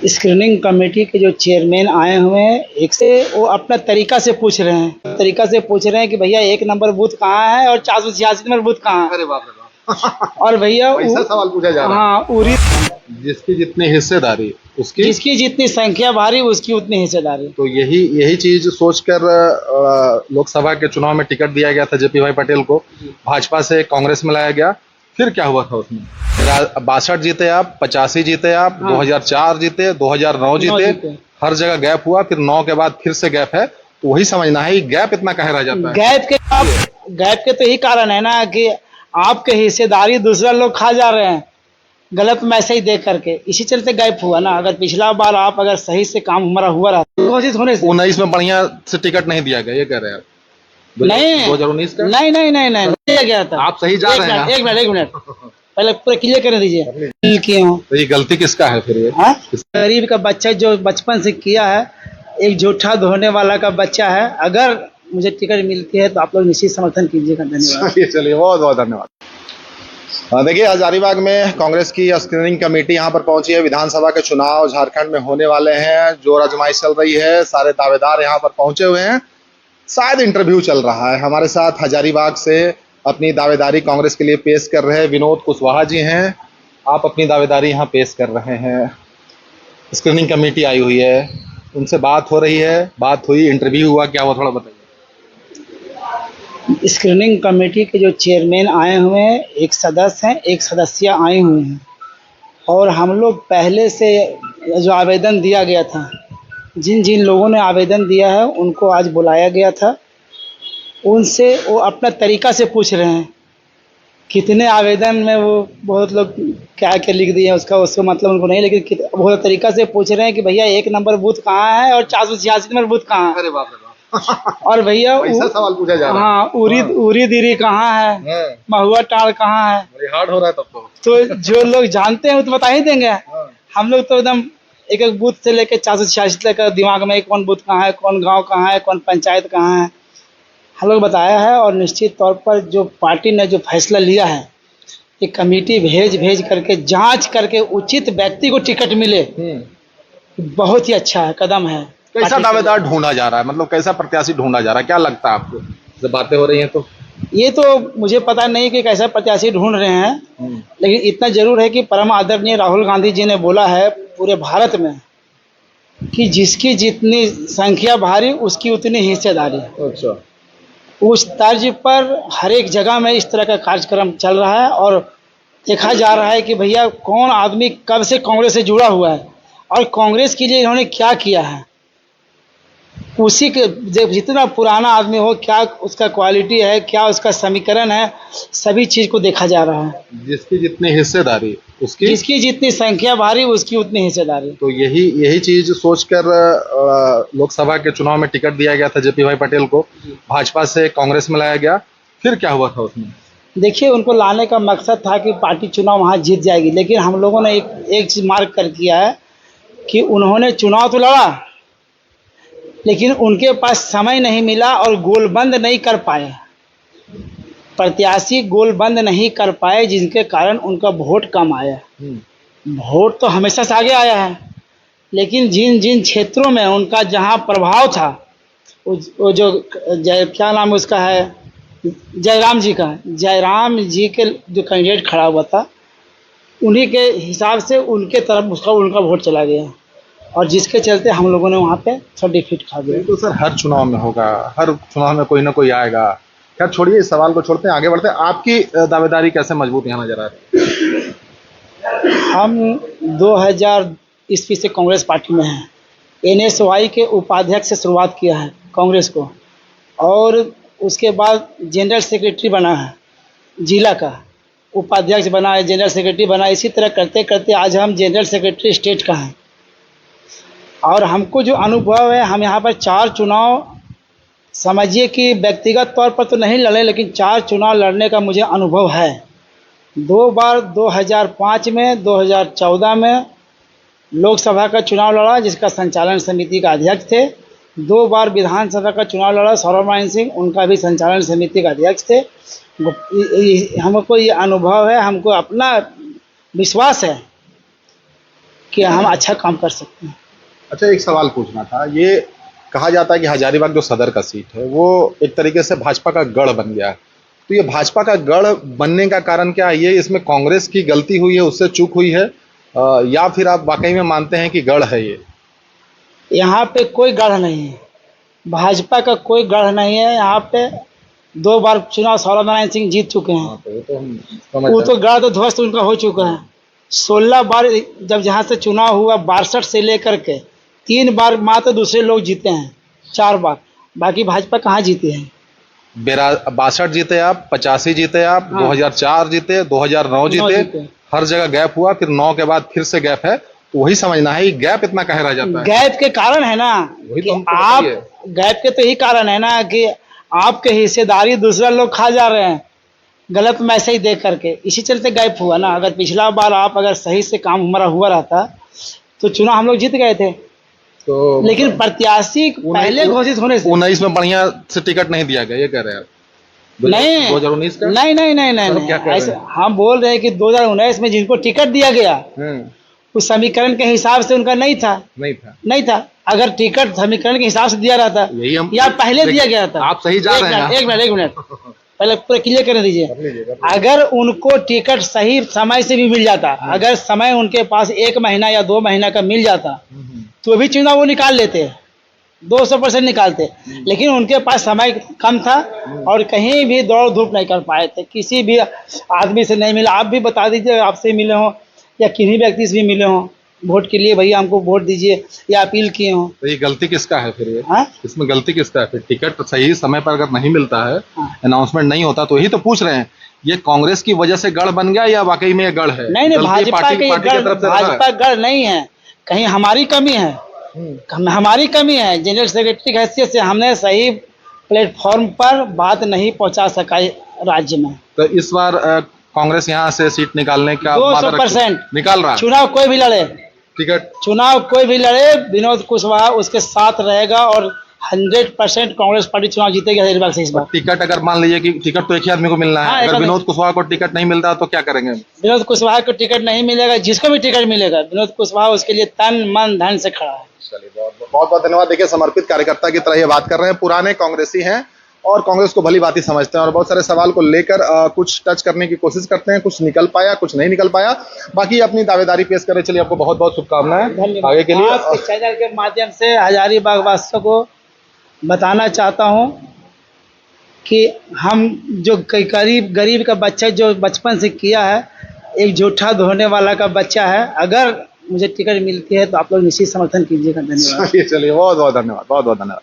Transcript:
Screening committee के जो chairman आए हुए हैं, एक से वो अपना तरीका से पूछ रहे हैं कि भैया 1 नंबर बूथ कहाँ है और 486 नंबर बूथ कहाँ है। अरे बाप रे बाप। और भैया ऐसा सवाल पूछा जा रहा है। हाँ, उरी जिसकी जितनी हिस्सेदारी उसकी जिसकी जितनी संख्या भारी उसकी उतनी हिस्सेदारी। तो यही चीज सोचकर लोकसभा के चुनाव में टिकट दिया गया था जेपी भाई पटेल को। भाजपा से कांग्रेस में लाया गया। फिर क्या हुआ था उसमें? 62 जीते आप, 85 जीते आप, हाँ। 2004 जीते, 2009 जीते। हर जगह गैप हुआ, फिर 9 के बाद फिर से गैप है। तो वही समझना है गैप इतना काहे रह जाता है? गैप के तो यही कारण है ना कि आपके हिस्सेदारी दूसरा लोग खा जा रहे हैं गलत मैसेज दे करके, इसी चलते गैप हुआ ना। अगर पिछला बार आप अगर सही से काम हमारा हुआ रहा कोशिश होने से 19 में बढ़िया से टिकट नहीं दिया गया, ये कह रहे हैं आप? नहीं 2019 का नहीं दिया गया था। आप सही जा रहे हैं। एक मिनट पहले पूरा क्लियर कर दीजिए किया हूँ। तो ये गलती किसका है फिर? ये गरीब का बच्चा जो बचपन से किया है, एक झूठा धोने वाला का बच्चा है। अगर मुझे टिकट मिलती है तो आप लोग निश्चित समर्थन कीजिएगा। धन्यवाद। चलिए, बहुत बहुत धन्यवाद। देखिए, हजारीबाग में कांग्रेस की स्क्रीनिंग कमेटी यहाँ पर पहुंची है। विधानसभा के चुनाव झारखंड में होने वाले हैं, जोर आजमाइश चल रही है। सारे दावेदार यहाँ पर पहुंचे हुए हैं, शायद इंटरव्यू चल रहा है। हमारे साथ हजारीबाग से अपनी दावेदारी कांग्रेस के लिए पेश कर रहे विनोद कुशवाहा जी हैं। आप अपनी दावेदारी यहाँ पेश कर रहे हैं। स्क्रीनिंग कमेटी आई हुई है, उनसे बात हो रही है, बात हुई, इंटरव्यू हुआ, क्या हुआ थोड़ा बताइए। स्क्रीनिंग कमेटी के जो चेयरमैन आए हुए हैं, एक सदस्य हैं, एक सदस्य आए हुए हैं। और हम लोग पहले से जो आवेदन दिया गया था, जिन जिन लोगों ने आवेदन दिया है उनको आज बुलाया गया था। उनसे वो अपना तरीका से पूछ रहे हैं कितने आवेदन में वो बहुत लोग क्या क्या लिख दिए उसका मतलब उनको नहीं, लेकिन बहुत तरीका से पूछ रहे हैं कि भैया 1 नंबर बूथ कहाँ है और 486 नंबर बूथ कहाँ है। अरे बाप रे बाप। और भैया ऐसा सवाल पूछा जा रहा है। हाँ, उरी दिरी कहाँ है, महुआ टाड़ कहाँ है। हार्ड हो रहा है तब तो जो लोग जानते हैं वो तो बता ही देंगे। हम लोग तो एकदम एक एक बूथ से लेकर 486 तक दिमाग में कौन बूथ कहाँ है, कौन गांव कहाँ है, कौन पंचायत कहाँ है, हम लोग बताया है। और निश्चित तौर पर जो पार्टी ने जो फैसला लिया है कि कमेटी भेज करके जांच करके उचित व्यक्ति को टिकट मिले, बहुत ही अच्छा है, कदम है। कैसा दावेदार ढूंढा जा रहा है, मतलब कैसा प्रत्याशी ढूंढा जा रहा है, क्या लगता है आपको जब बातें हो रही हैं तो? ये तो मुझे पता नहीं कि कैसा प्रत्याशी ढूंढ रहे हैं, लेकिन इतना जरूर है कि परम आदरणीय राहुल गांधी जी ने बोला है पूरे भारत में कि जिसकी जितनी संख्या भारी उसकी उतनी हिस्सेदारी। अच्छा। उस तर्ज पर हर एक जगह में इस तरह का कार्यक्रम चल रहा है और देखा जा रहा है कि भैया कौन आदमी कब से कांग्रेस से जुड़ा हुआ है और कांग्रेस के लिए इन्होंने क्या किया है। उसी के जितना पुराना आदमी हो, क्या उसका क्वालिटी है, क्या उसका समीकरण है, सभी चीज को देखा जा रहा है। जिसकी जितनी हिस्सेदारी उसकी, जिसकी जितनी संख्या भारी उसकी उतनी हिस्सेदारी। तो यही चीज सोचकर लोकसभा के चुनाव में टिकट दिया गया था जेपी भाई पटेल को। भाजपा से कांग्रेस में लाया गया। फिर क्या हुआ था उसमें? देखिए, उनको लाने का मकसद था कि पार्टी चुनाव वहाँ जीत जाएगी, लेकिन हम लोगों ने एक चीज मार्क कर किया है कि उन्होंने चुनाव तो लड़ा, लेकिन उनके पास समय नहीं मिला और गोलबंद नहीं कर पाए, प्रत्याशी गोलबंद नहीं कर पाए, जिनके कारण उनका वोट कम आया। वोट तो हमेशा से आगे आया है, लेकिन जिन जिन क्षेत्रों में उनका जहां प्रभाव था, वो जो क्या नाम उसका है, जयराम जी के जो कैंडिडेट खड़ा हुआ था, उन्हीं के हिसाब से उनके तरफ उनका वोट चला गया और जिसके चलते हम लोगों ने वहाँ पे थोड़ा डिफीट खा गया। तो सर हर चुनाव में होगा, हर चुनाव में कोई ना कोई आएगा। खैर छोड़िए, इस सवाल को छोड़ते हैं, आगे बढ़ते हैं। आपकी दावेदारी कैसे मजबूत यहाँ नजर आ रही है? हम 2000 ईस्वी से कांग्रेस पार्टी में हैं। NSY के उपाध्यक्ष से शुरुआत किया है कांग्रेस को, और उसके बाद जनरल सेक्रेटरी बना है, जिला का उपाध्यक्ष बना है, जनरल सेक्रेटरी बना। इसी तरह करते करते आज हम जनरल सेक्रेटरी स्टेट का हैं। और हमको जो अनुभव है, हम यहाँ पर 4 चुनाव, समझिए कि व्यक्तिगत तौर पर तो नहीं लड़े, लेकिन 4 चुनाव लड़ने का मुझे अनुभव है। 2 बार 2005 में, 2014 में लोकसभा का चुनाव लड़ा, जिसका संचालन समिति का अध्यक्ष थे। 2 बार विधानसभा का चुनाव लड़ा, सौरभ सिंह, उनका भी संचालन समिति का अध्यक्ष थे। हमको ये अनुभव है, हमको अपना विश्वास है कि हम अच्छा काम कर सकते हैं। अच्छा, एक सवाल पूछना था। ये कहा जाता है कि हजारीबाग जो सदर का सीट है वो एक तरीके से भाजपा का गढ़ बन गया है, तो ये भाजपा का गढ़ बनने का कारण क्या है? ये इसमें कांग्रेस की गलती हुई है, उससे चूक हुई है, या फिर आप वाकई में मानते हैं कि गढ़ है ये? यहाँ पे कोई गढ़ नहीं है, भाजपा का कोई गढ़ नहीं है। यहाँ पे 2 बार चुनाव सौरभ नारायण सिंह जीत चुके हैं। वो तो गढ़ तो ध्वस्त उनका हो चुका है। 16 बार जब जहाँ से चुनाव हुआ 62 से लेकर के 3 बार मात्र दूसरे लोग जीते हैं, 4 बार, बाकी भाजपा कहाँ जीते हैं। 62 जीते आप, 85 जीते आप, हाँ। 2004 जीते, 2009 जीते, हर जगह गैप हुआ, फिर 9 के बाद फिर से गैप है। तो वही समझना है, गैप इतना कहे रह जाता है। गैप के कारण है ना वही कि तो हमको आप बताइए। गैप के तो यही कारण है ना कि आपके हिस्सेदारी दूसरा लोग खा जा रहे हैं गलत मैसेज दे करके, इसी चलते गैप हुआ ना। अगर पिछला बार आप अगर सही से काम हमारा हुआ रहता तो चुनाव हम लोग जीत गए थे। तो लेकिन प्रत्याशी पहले घोषित होने से 19 में बढ़िया से टिकट नहीं दिया गया, ये कह रहे हैं आप? नहीं 2019 का नहीं नहीं नहीं नहीं, तो क्या कह नहीं। रहे ऐसे हैं? हम बोल रहे हैं कि 2019 में जिनको टिकट दिया गया उस समीकरण के हिसाब से उनका नहीं था। नहीं था। अगर टिकट समीकरण के हिसाब से दिया रहता यही हम या पहले दिया गया था। आप सही जा रहे हैं। एक मिनट पहले पूरा क्लियर कर दीजिए। अगर उनको टिकट सही समय से भी मिल जाता, अगर समय उनके पास 1 महीना या 2 महीना का मिल जाता तो भी चुनाव वो निकाल लेते, 200% निकालते। लेकिन उनके पास समय कम था और कहीं भी दौड़ धूप नहीं कर पाए थे, किसी भी आदमी से नहीं मिला। आप भी बता दीजिए, आपसे मिले हों या किन्हीं व्यक्ति से भी मिले हों वोट के लिए, भैया हमको वोट दीजिए, या अपील किए हों। तो ये गलती किसका है फिर? ये हाँ? इसमें गलती किसका है फिर? टिकट सही समय पर अगर नहीं मिलता है, अनाउंसमेंट नहीं होता, तो यही तो पूछ रहे हैं, ये कांग्रेस की वजह से गढ़ बन गया या वाकई में ये गढ़ है? नहीं भाजपा के गढ़, भाजपा गढ़ नहीं है, कहीं हमारी कमी है। हमारी कमी है, जनरल सेक्रेटरी की हैसियत से हमने सही प्लेटफॉर्म पर बात नहीं पहुंचा सका राज्य में। तो इस बार कांग्रेस यहाँ से सीट निकालने का 200% निकाल रहा है। चुनाव कोई भी लड़े, टिकट चुनाव कोई भी लड़े, विनोद कुशवाहा उसके साथ रहेगा और 100% कांग्रेस पार्टी चुनाव जीतेगी हजारीबाग से इस बार। टिकट अगर मान लीजिए कि टिकट तो एक ही आदमी को मिलना है, हाँ, अगर विनोद कुशवाहा को टिकट नहीं मिलता तो क्या करेंगे? विनोद कुशवाहा को टिकट नहीं मिलेगा, जिसको भी टिकट मिलेगा विनोद कुशवाहा उसके लिए तन मन धन से खड़ा है। चलिए, बहुत बहुत धन्यवाद। देखिए, समर्पित कार्यकर्ता की तरह ये बात कर रहे हैं, पुराने कांग्रेसी हैं और कांग्रेस को भली भांति समझते हैं और बहुत सारे सवाल को लेकर कुछ टच करने की कोशिश करते हैं, कुछ निकल पाया, कुछ नहीं निकल पाया, बाकी अपनी दावेदारी पेश करें। चलिए, आपको बहुत बहुत शुभकामनाएं आगे के लिए। आपके चैनल के माध्यम से हजारीबाग वासियों को बताना चाहता हूं कि हम जो गरीब का बच्चा जो बचपन से किया है, एक जूठा धोने वाला का बच्चा है, अगर मुझे टिकट मिलती है तो आप लोग निश्चित समर्थन कीजिएगा। धन्यवाद। चलिए, बहुत बहुत धन्यवाद, बहुत बहुत धन्यवाद।